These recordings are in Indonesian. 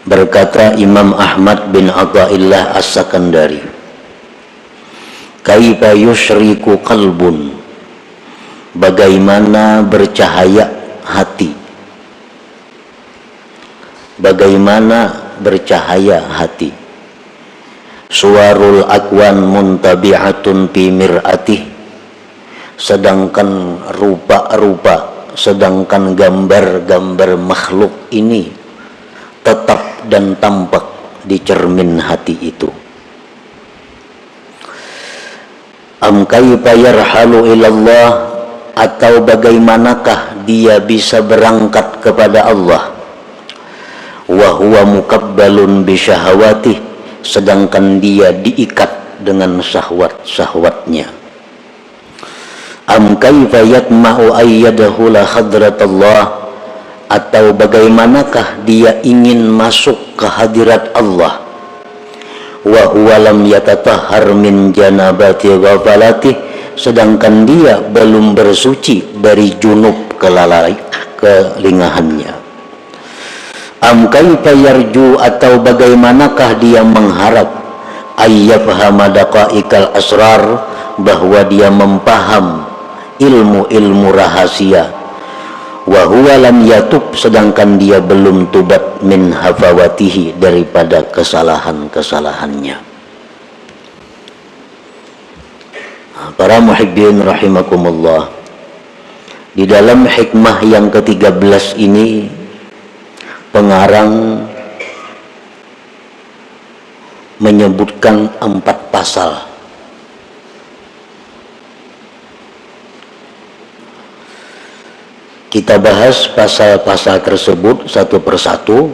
Berkata Imam Ahmad bin Athaillah As-Sakandari, kaifa yusyriku qalbun, bagaimana bercahaya hati, bagaimana bercahaya hati. Suwarul akwan muntabi'atun fi mir'atih, sedangkan rupa-rupa, sedangkan gambar-gambar makhluk ini tetap dan tampak di cermin hati itu. Am kaifa yarhalu ilallah, atau bagaimanakah dia bisa berangkat kepada Allah, wa huwa mukabbalun bi syahawatih, sedangkan dia diikat dengan syahwat-syahwatnya. Am kaifa yatma'u ayyadahu la hadratallah, atau bagaimanakah dia ingin masuk ke hadirat Allah, wa huwa lam yatatahhar min janabati ghafalati, sedangkan dia belum bersuci dari junub kelingahannya. Am kaifa yarju, atau bagaimanakah dia mengharap ayyafhama daqaiqal asrar, bahwa dia mempaham ilmu-ilmu rahasia, wa huwa lam yatub, sedangkan dia belum tubat min hafawatihi, daripada kesalahan-kesalahannya. Para muhibbin rahimakumullah, di dalam hikmah yang ke-13 ini pengarang menyebutkan 4 pasal. Kita bahas pasal-pasal tersebut satu persatu.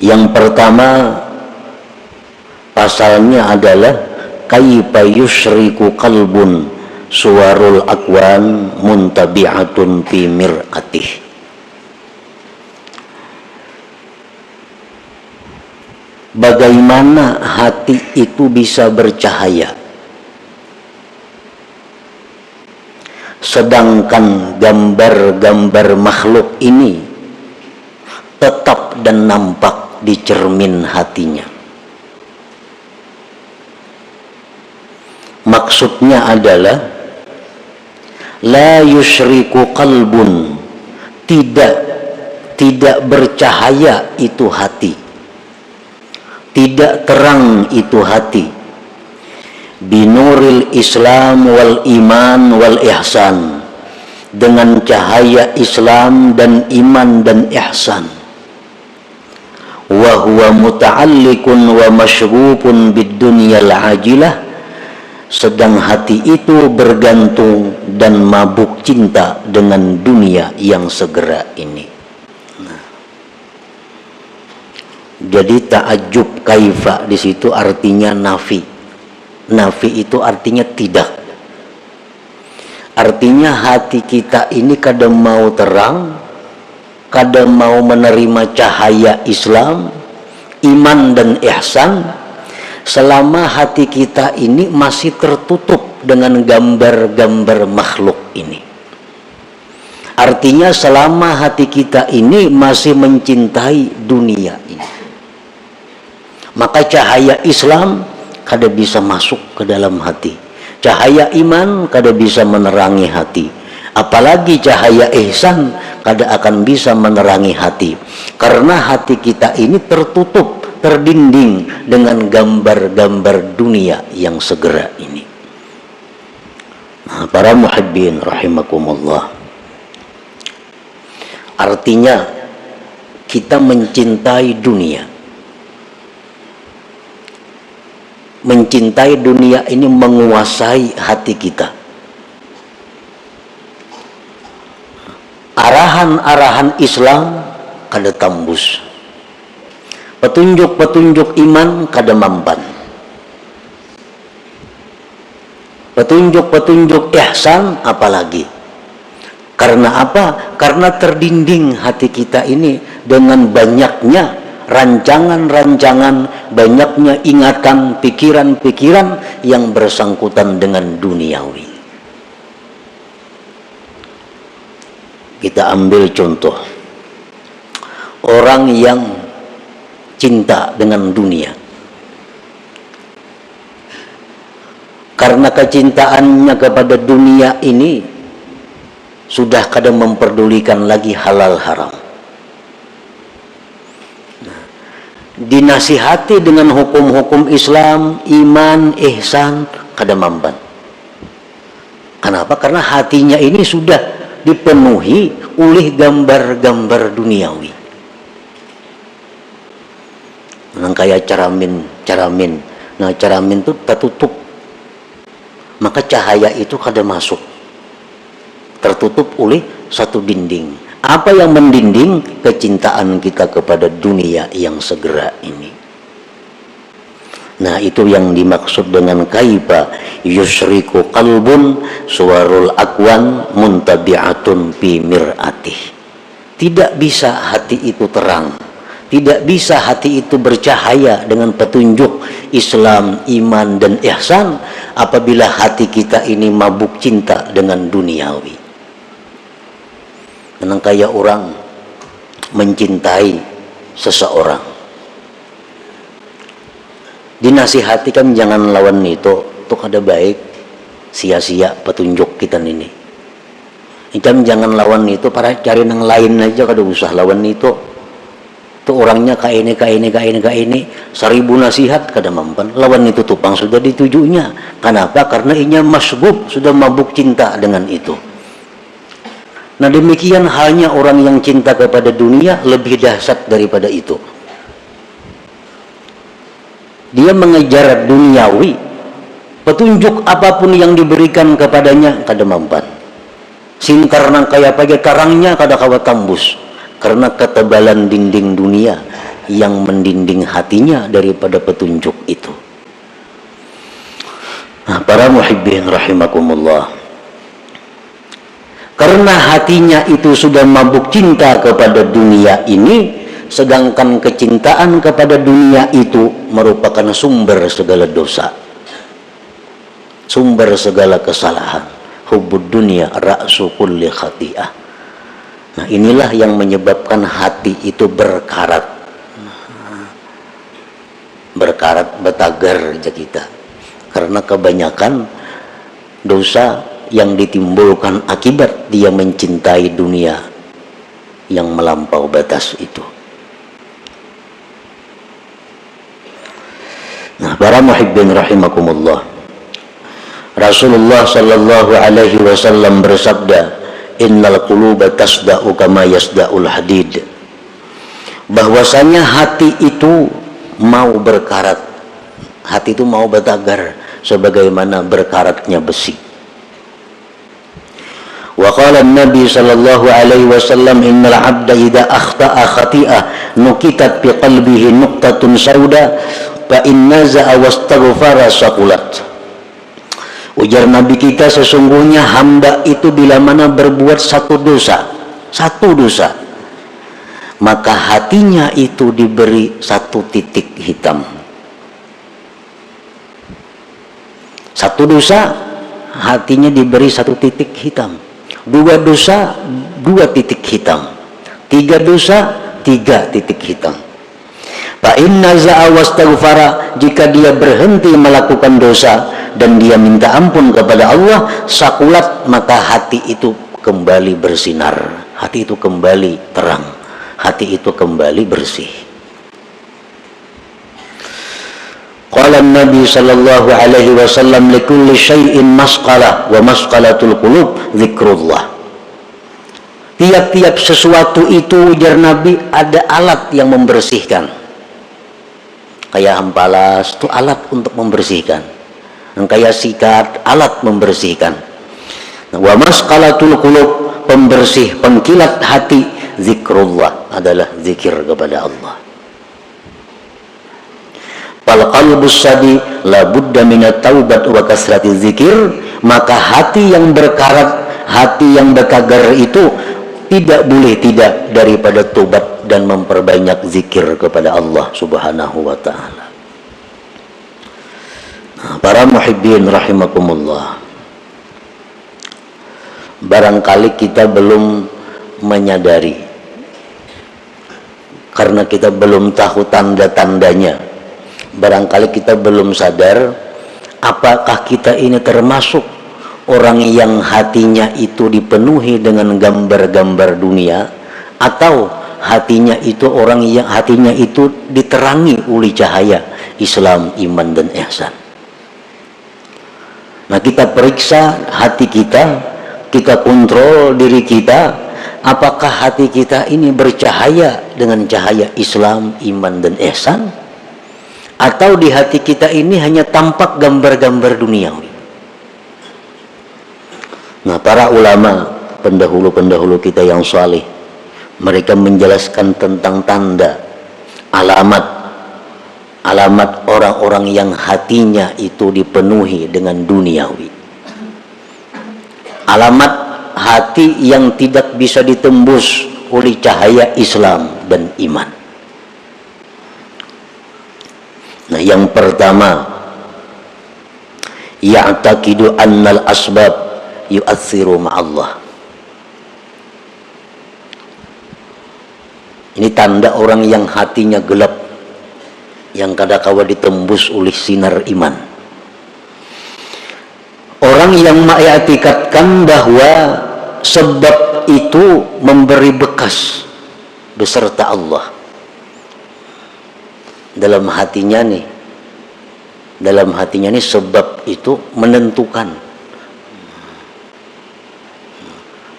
Yang pertama pasalnya adalah kaifa yusyriku qalbun suwarul akwan muntabi'atun fi mir'atih. Bagaimana hati itu bisa bercahaya, sedangkan gambar-gambar makhluk ini tetap dan nampak di cermin hatinya. Maksudnya adalah la yusyriku qalbun, tidak bercahaya itu hati, tidak terang itu hati, binuril Islam wal iman wal ihsan, dengan cahaya Islam dan iman dan ihsan. Wa huwa muta'alliqun wa masyrufun bid dunyal ajilah, sedang hati itu bergantung dan mabuk cinta dengan dunia yang segera ini. Jadi ta'ajjub kaifa di situ artinya nafi. Nafi itu artinya tidak. Artinya hati kita ini kadang mau terang, kadang mau menerima cahaya Islam, iman dan ihsan, selama hati kita ini masih tertutup dengan gambar-gambar makhluk ini. Artinya selama hati kita ini masih mencintai dunia ini, maka cahaya Islam kada bisa masuk ke dalam hati, cahaya iman kada bisa menerangi hati, apalagi cahaya ihsan kada akan bisa menerangi hati, karena hati kita ini tertutup, terdinding dengan gambar-gambar dunia yang segera ini. Nah, para muhibbin rahimakumullah, artinya kita mencintai dunia. Mencintai dunia ini menguasai hati kita. Arahan-arahan Islam kada tembus, petunjuk-petunjuk iman kada mampan, petunjuk-petunjuk ihsan apalagi. Karena apa? Karena terdinding hati kita ini dengan banyaknya rancangan-rancangan, banyaknya ingatan, pikiran-pikiran yang bersangkutan dengan duniawi. Kita ambil contoh orang yang cinta dengan dunia. Karena kecintaannya kepada dunia ini sudah kadang memperdulikan lagi halal haram. Dinasihati dengan hukum-hukum Islam, iman, ihsan, kada mampan. Kenapa? Karena hatinya ini sudah dipenuhi oleh gambar-gambar duniawi. Kayak caramin. Nah, caramin itu tertutup, maka cahaya itu kada masuk, tertutup oleh satu dinding. Apa yang mendinding? Kecintaan kita kepada dunia yang segera ini. Nah, itu yang dimaksud dengan kaifa yusriku qalbun suwarul akwan muntabi'atun fi mir'atih. Tidak bisa hati itu terang, tidak bisa hati itu bercahaya dengan petunjuk Islam, iman, dan ihsan apabila hati kita ini mabuk cinta dengan duniawi. Menang kayak orang mencintai seseorang, dinasihatikan jangan lawan itu kada baik, sia-sia petunjuk kita ini. Ikan jangan lawan itu, para cari nang lain aja, kada usah lawan itu. Tuh orangnya kayak ini, 1000 nasihat kada mampan. Lawan itu tupang sudah ditujunya. Kenapa? Karena inya masgub, sudah mabuk cinta dengan itu. Nah, demikian halnya orang yang cinta kepada dunia lebih dahsyat daripada itu. Dia mengejar duniawi, petunjuk apapun yang diberikan kepadanya kada mampan. Singkar nang kaya pagi tarangnya kada kawa tambus, karena ketebalan dinding dunia yang mendinding hatinya daripada petunjuk itu. Nah, para muhibbin rahimakumullah, karena hatinya itu sudah mabuk cinta kepada dunia ini, sedangkan kecintaan kepada dunia itu merupakan sumber segala dosa, sumber segala kesalahan. Hubbud dunia ra'su kulli khati'ah. Nah, inilah yang menyebabkan hati itu berkarat betagar aja kita, karena kebanyakan dosa yang ditimbulkan akibat dia mencintai dunia yang melampau batas itu. Nah, para muhibbin rahimakumullah, Rasulullah sallallahu alaihi wasallam bersabda, innal quluba tasda'u kama yasda'ul hadid. Bahwasanya hati itu mau berkarat, hati itu mau betagar sebagaimana berkaratnya besi. Wa qala an-nabi sallallahu alaihi wasallam, innal 'abda idza akhta'a khati'ah nukitat fi qalbihi nuqtatun sauda fa in naza'a wastaghfara saqulat. Ujar Nabi kita, sesungguhnya hamba itu bila mana berbuat satu dosa, maka hatinya itu diberi satu titik hitam. Satu dosa, hatinya diberi satu titik hitam. 2 dosa, 2 titik hitam. 3 dosa, 3 titik hitam. Fa inna za'a wastaghfara, jika dia berhenti melakukan dosa dan dia minta ampun kepada Allah, sakulat, maka hati itu kembali bersinar, hati itu kembali terang, hati itu kembali bersih. Qala Nabi sallallahu alaihi wasallam, likulli syai'in masqalah wa masqalatul qulub zikrullah. Tiap-tiap sesuatu itu, ujar Nabi, ada alat yang membersihkan. Kayak ampalas itu alat untuk membersihkan, kayak sikat alat membersihkan. Wa masqalatul qulub, pembersih pengkilat hati, zikrullah, adalah zikir kepada Allah. Fal qalbus sadi la budda minat taubat wa kasrati zikir, maka hati yang berkarat, hati yang betagar itu tidak boleh tidak daripada tobat dan memperbanyak zikir kepada Allah subhanahu wa ta'ala. Nah, para muhibbin rahimakumullah, barangkali kita belum menyadari karena kita belum tahu tanda-tandanya. Barangkali kita belum sadar apakah kita ini termasuk orang yang hatinya itu dipenuhi dengan gambar-gambar dunia, atau hatinya itu orang yang hatinya itu diterangi oleh cahaya Islam, iman dan ihsan. Nah, kita periksa hati kita, kita kontrol diri kita, apakah hati kita ini bercahaya dengan cahaya Islam, iman dan ihsan, atau di hati kita ini hanya tampak gambar-gambar duniawi. Nah, para ulama pendahulu-pendahulu kita yang saleh, mereka menjelaskan tentang tanda, alamat orang-orang yang hatinya itu dipenuhi dengan duniawi. Alamat hati yang tidak bisa ditembus oleh cahaya Islam dan iman. Nah, yang pertama, ya'taqidu annal asbab yu'atsiru ma'allah. Ini tanda orang yang hatinya gelap, yang kadangkala ditembus oleh sinar iman. Orang yang mengiktikadkan bahwa sebab itu memberi bekas beserta Allah dalam hatinya nih. Dalam hatinya nih sebab itu menentukan.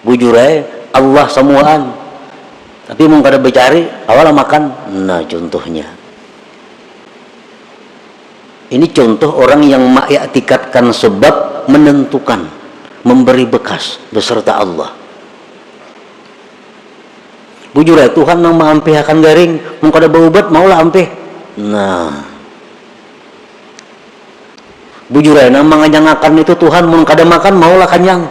Bujur Allah semuaan, tapi mau kada bercari awal makan. Nah, contohnya ini contoh orang yang mengiktikadkan sebab menentukan, memberi bekas beserta Allah. Bujur Tuhan nang maampih akan garing, mau kada baubat maulah ampih. Nah, bujur nang manganyangakan itu Tuhan, mau kada makan maulah kanyang.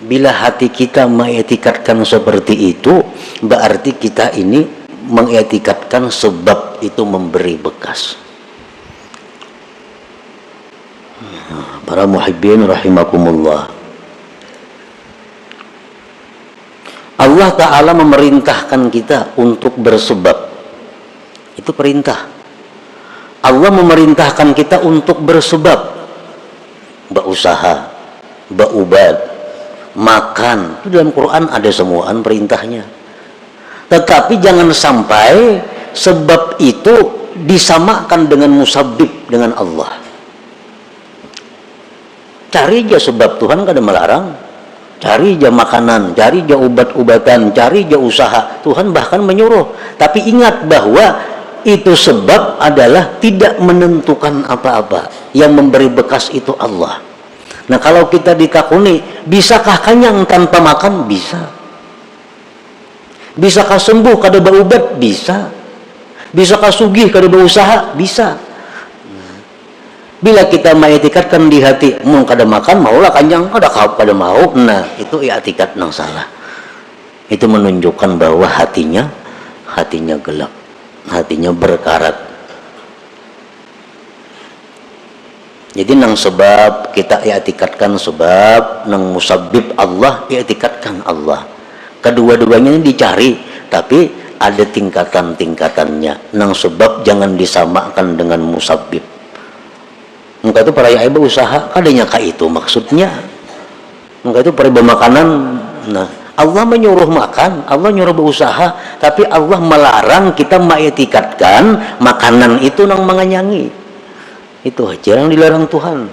Bila hati kita mengiktikadkan seperti itu, berarti kita ini mengiktikadkan sebab itu memberi bekas. Para muhibbin rahimakumullah, Allah Ta'ala memerintahkan kita untuk bersebab. Itu perintah. Allah memerintahkan kita untuk bersebab, berusaha, berubad, makan. Itu dalam Quran ada semuaan perintahnya. Tetapi jangan sampai sebab itu disamakan dengan musabbib, dengan Allah. Cari aja sebab, Tuhan kada melarang. Cari aja makanan, cari aja ubat-ubatan, cari aja usaha, Tuhan bahkan menyuruh. Tapi ingat bahwa itu sebab adalah tidak menentukan apa-apa. Yang memberi bekas itu Allah. Nah, kalau kita ditakuni, bisakah kenyang tanpa makan? Bisa. Bisakah sembuh kada berubat? Bisa. Bisakah sugih kada berusaha? Bisa. Bila kita mengiktikadkan di hati, mau kada makan maulah kenyang, kada mau. Nah, itu i'tikad nang salah. Itu menunjukkan bahwa hatinya gelap, hatinya berkarat. Jadi nang sebab kita i'tikadkan sebab, nang musabbib Allah i'tikadkan Allah. Kedua-duanya ini dicari, tapi ada tingkatan-tingkatannya. Nang sebab jangan disamakan dengan musabbib. Engkau itu para ibu usaha, kadanya kah itu maksudnya. Engkau itu para makanan. Nah, Allah menyuruh makan, Allah nyuruh berusaha, tapi Allah melarang kita mengiktikadkan makanan itu nang mengenyangi. Itu aja yang dilarang Tuhan.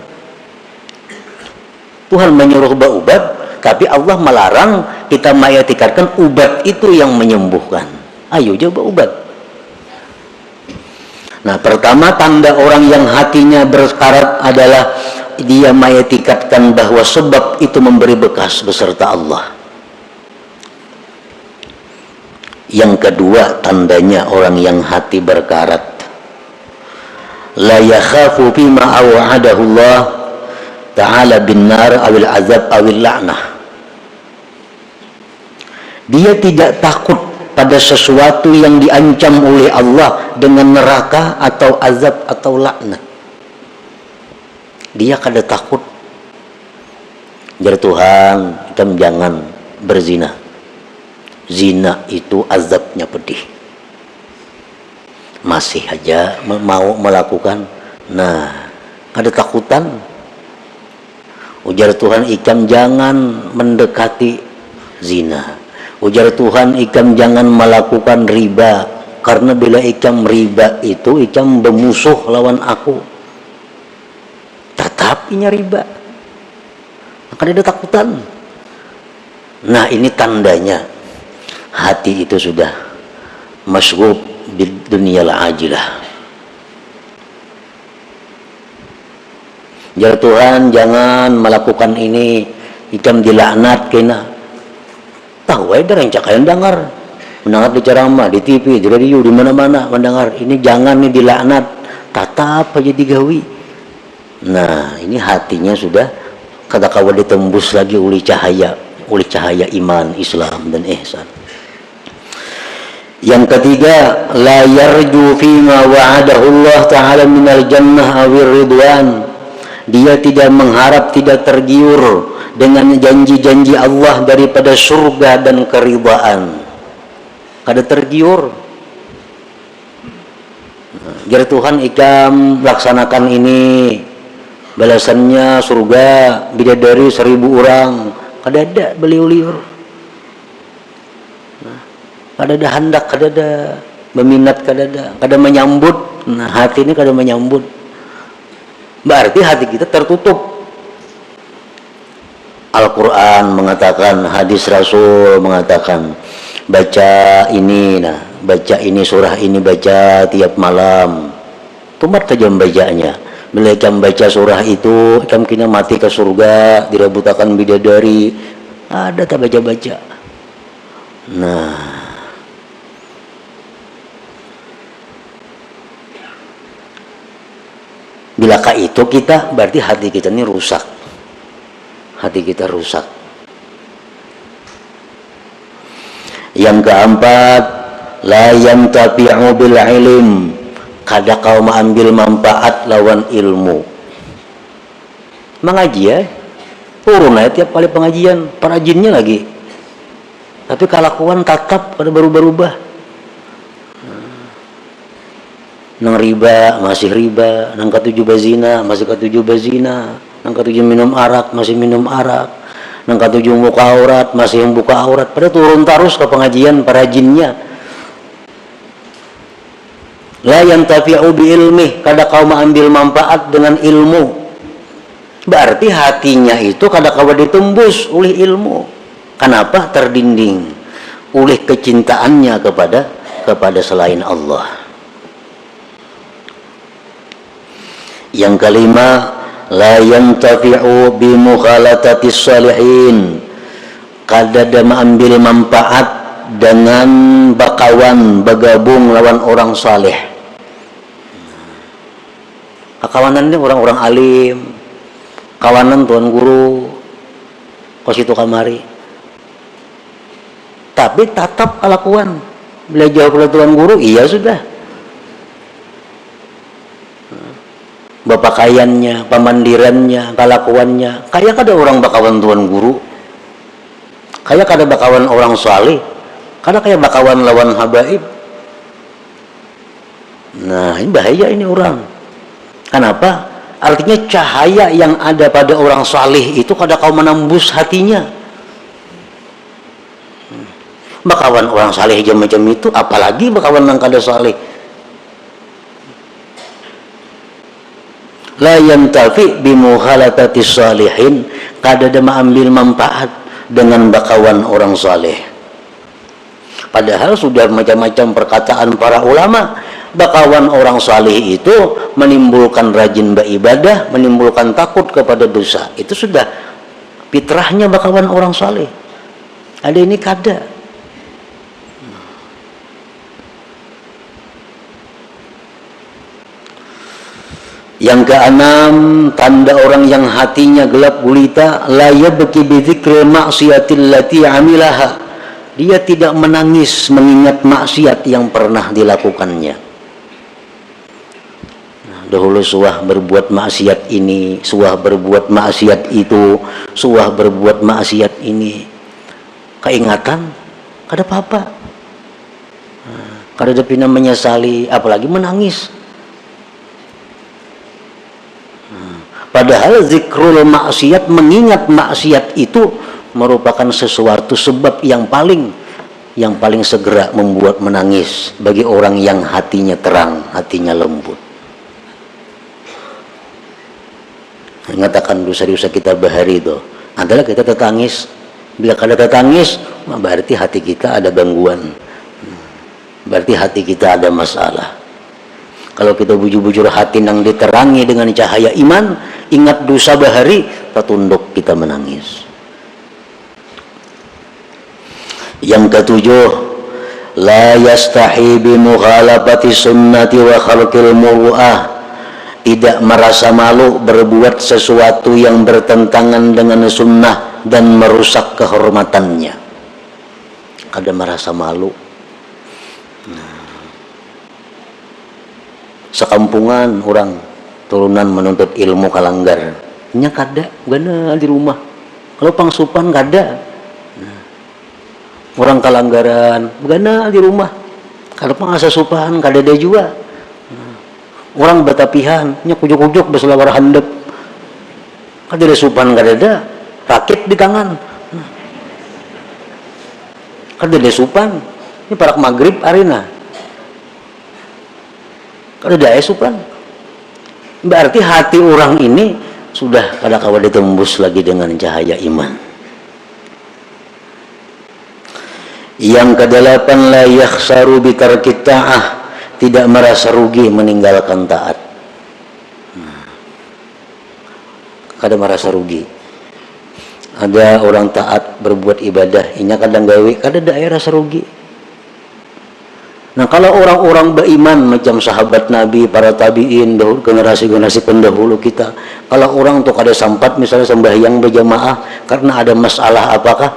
Tuhan menyuruh berubat, tapi Allah melarang kita mengiktikadkan ubat itu yang menyembuhkan. Ayo coba ubat. Nah, pertama tanda orang yang hatinya berkarat adalah dia mengiktikadkan bahwa sebab itu memberi bekas beserta Allah. Yang kedua tandanya orang yang hati berkarat, la yakhafu bima aw'adahu Allah ta'ala bin nar awil azab awil la'nah. Dia tidak takut pada sesuatu yang diancam oleh Allah dengan neraka atau azab atau laknat. Dia kada takut. Jar Tuhan, kita jangan berzina. zina itu azabnya pedih, masih aja mau melakukan. Nah, ada takutan. Ujar Tuhan, ikam jangan mendekati zina. Ujar Tuhan, ikam jangan melakukan riba, karena bila ikam riba itu ikam bermusuh lawan aku. Tetapinya riba, maka ada takutan. Nah, ini tandanya hati itu sudah masyghul di dunia ajilah. Ya Tuhan, jangan melakukan ini, ikam dilaknat kena. Tahu aja yang cakayan dengar, mendengar di ceramah, di TV, di radio, di mana-mana mendengar ini, jangan nih dilaknat, tatap aja digawi. Nah, ini hatinya sudah kata kawan ditembus lagi oleh cahaya iman, Islam dan ihsan. Yang ketiga, la yarju fima wa'adahu Allah ta'ala minal jannah awir ridwan. Dia tidak mengharap, tidak tergiur dengan janji-janji Allah daripada surga dan keridhaan. Kada tergiur. Jar Tuhan, ikam laksanakan ini, balasannya surga bidadari 1000 orang. Kada ada beliau liur. Kada ada hendak, kada ada berminat, kada menyambut. Nah, hati ini kada menyambut. Berarti hati kita tertutup. Al-Quran mengatakan, hadis Rasul mengatakan, baca ini, surah ini baca tiap malam. Tumat saja membacanya. Bila ikam baca surah itu, ikam kena mati ke surga, dirabutakan bidadari. Ada tak baca-baca. Nah, bilakah itu kita, berarti hati kita ini rusak. Hati kita rusak. Yang keempat, la yantafi'u bil ilm. Kada kau mengambil manfaat lawan ilmu. Mengaji ya, turun aja tiap kali pengajian, perajinnya lagi. Tapi kelakuan tatap pada berubah-ubah. Nang riba masih riba, nang ketujuh bazina masih ketujuh bazina, nang ketujuh minum arak masih minum arak, nang ketujuh buka aurat masih yang buka aurat. Pada turun terus ke pengajian para jinnya. La yantafi'u bi ilmi, kada kau mengambil manfaat dengan ilmu. Berarti hatinya itu kada kau ditembus oleh ilmu. Kenapa? Terdinding oleh kecintaannya kepada selain Allah. Yang kelima, la yantafi'u bi mukhalatatis salihin. Kada ada mengambil manfaat dengan bakawan, bergabung lawan orang saleh. Kawanan ini orang-orang alim, kawanan tuan guru, kos itu kamari. Tapi tatap kelakuan, belajar pada tuan guru, iya sudah. Bapakaiannya, pemandirannya, kelakuannya, kayak kada orang bakawan tuan guru, kayak kada bakawan orang saleh, kada kayak bakawan lawan habaib. Nah, ini bahaya ini orang. Kenapa? Artinya cahaya yang ada pada orang saleh itu kada kau menembus hatinya. Bakawan orang saleh aja macam itu, apalagi bakawan yang kada saleh. La yantafi bi mukhalatatis salihin, kada ada mengambil manfaat dengan bakawan orang saleh. Padahal sudah macam-macam perkataan para ulama, bakawan orang saleh itu menimbulkan rajin beribadah, menimbulkan takut kepada dosa. Itu sudah fitrahnya bakawan orang saleh. Ada ini kada. Yang keenam, tanda orang yang hatinya gelap gulita, la yabki bi dzikri maksiatil lati amilaha. Dia tidak menangis mengingat maksiat yang pernah dilakukannya. Dahulu suah berbuat maksiat ini, suah berbuat maksiat itu, suah berbuat maksiat ini. Keingatan, kada apa-apa. Kada ada pina menyesali, apalagi menangis. Padahal zikrul maksiat, mengingat maksiat itu merupakan sesuatu sebab yang paling segera membuat menangis bagi orang yang hatinya terang, hatinya lembut. Mengatakan dosa-dosa kita bahari itu adalah kita tetangis. Bila kada tetangis, berarti hati kita ada gangguan. Berarti hati kita ada masalah. Kalau kita bujur-bujur hati nang diterangi dengan cahaya iman, ingat dosa bahari, patunduk kita menangis. Yang ketujuh, la yastahi bi mukhalafati sunnati wa khalqil muru'ah. Tidak merasa malu berbuat sesuatu yang bertentangan dengan sunnah dan merusak kehormatannya. Kada merasa malu. Sekampungan orang turunan menuntut ilmu kalanggar, nya kada gana di rumah. Kalau pangsupan kada. Orang kalanggaran gana di rumah. Kalau pangasupan kada ada juga. Orang batapihan nya kujuk-kujuk beselawar handap. Kada ada supan kada ada. Rakit di tangan. Kada ada supan. Ini parak maghrib arena. Kada ada supan. Berarti hati orang ini sudah pada kawan ditembus lagi dengan cahaya iman. Yang kedelapan, la yakhsaru bi tarki ta'ah, tidak merasa rugi meninggalkan taat. Kada merasa rugi. Ada orang taat berbuat ibadah, inya kadang gawe, kada ada rasa rugi. Nah, kalau orang-orang beriman macam sahabat Nabi, para tabi'in, generasi-generasi pendahulu kita, kalau orang tuh kada sempat misalnya sembahyang berjamaah karena ada masalah apakah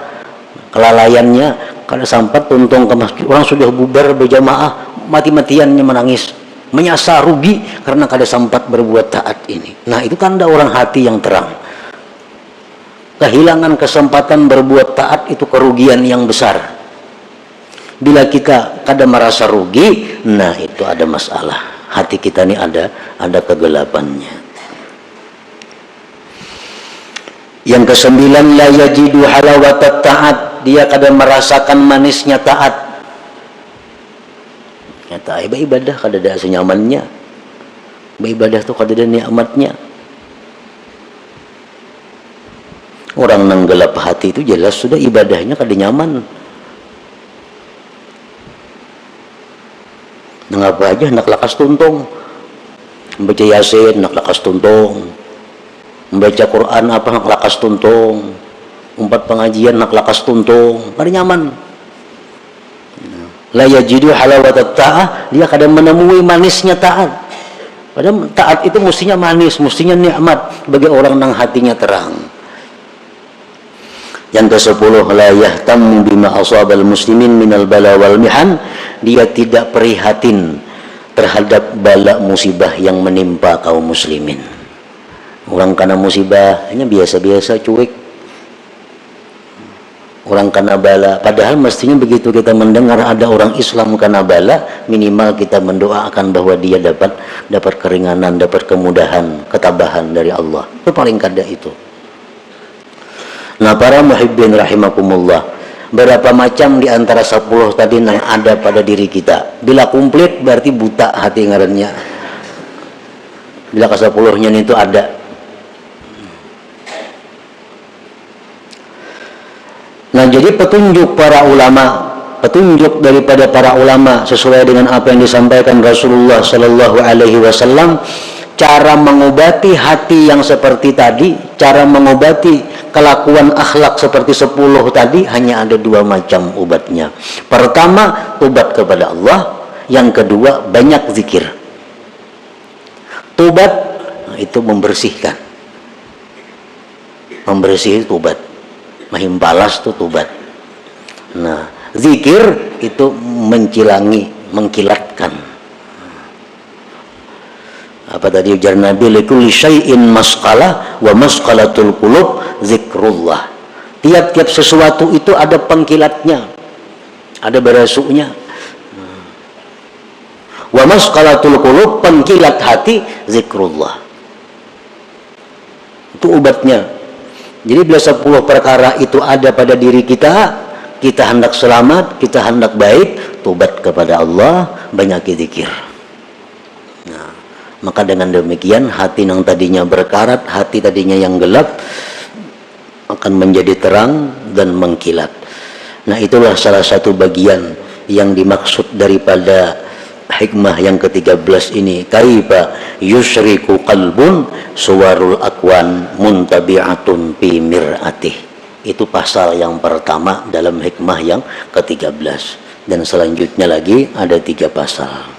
kelalaiannya, kada sempat tuntung ke masjid, orang sudah bubar berjamaah, mati-matiannya menangis, menyasa rugi karena kada sempat berbuat taat ini. Nah, itu tanda orang hati yang terang. Kehilangan kesempatan berbuat taat itu kerugian yang besar. Bila kita kada merasa rugi, nah itu ada masalah. Hati kita ini ada kegelapannya. Yang kesembilan, la yajidu halawatat taat, dia kada merasakan manisnya taat. Nyata ibadah kada ada senyamannya. Ibadah tuh kada ada nikmatnya. Orang nang gelap hati itu jelas sudah ibadahnya kada nyaman. Ngapa aja nak lakas tuntung, membaca yasin nak lakas tuntung, membaca Quran apa nak lakas tuntung, umpat pengajian nak lakas tuntung, kada nyaman. La yajidu halawatat ta'ah, dia kadang menemui manisnya taat. Padahal taat itu mestinya manis, mestinya nikmat bagi orang yang hatinya terang. Yang ke-10, la yahtam bima asabal muslimin minal bala wal mihan, dia tidak prihatin terhadap bala musibah yang menimpa kaum muslimin. Orang kena musibah hanya biasa-biasa, cuek. Orang kena bala, padahal mestinya begitu kita mendengar ada orang Islam kena bala, minimal kita mendoakan bahwa dia dapat keringanan, dapat kemudahan, ketabahan dari Allah. Itu paling kada itu. Nah, para muhibbin rahimakumullah, berapa macam di antara 10 tadi yang ada pada diri kita. Bila komplit berarti buta hati ngarannya. Bila ke-10-nya itu ada. Nah, jadi petunjuk para ulama, petunjuk daripada para ulama sesuai dengan apa yang disampaikan Rasulullah Sallallahu Alaihi Wasallam, cara mengobati hati yang seperti tadi, cara mengobati kelakuan akhlak seperti 10 tadi, hanya ada 2 macam obatnya. Pertama, tobat kepada Allah. Yang kedua, banyak zikir. Tobat itu membersihkan. Membersih tobat. Mahimbalas itu tobat. Nah, zikir itu mencilangi, mengkilatkan. Apa tadi ujar Nabi, likulli syai'in masqalah wa masqalatul qulub zikrullah. Tiap-tiap sesuatu itu ada pengkilatnya. ada berasuknya. Wa masqalatul qulub, pengkilat hati, zikrullah. Itu obatnya. Jadi bila 10 perkara itu ada pada diri kita, kita hendak selamat, kita hendak baik, tobat kepada Allah, banyak zikir. Nah, maka dengan demikian hati yang tadinya berkarat, hati tadinya yang gelap akan menjadi terang dan mengkilat. Nah, itulah salah satu bagian yang dimaksud daripada hikmah yang ke-13 ini. Kaifa yusriku qalbun suwarul akwan muntabi'atun fi mir'atih. Itu pasal yang pertama dalam hikmah yang ke-13, dan selanjutnya lagi ada 3 pasal.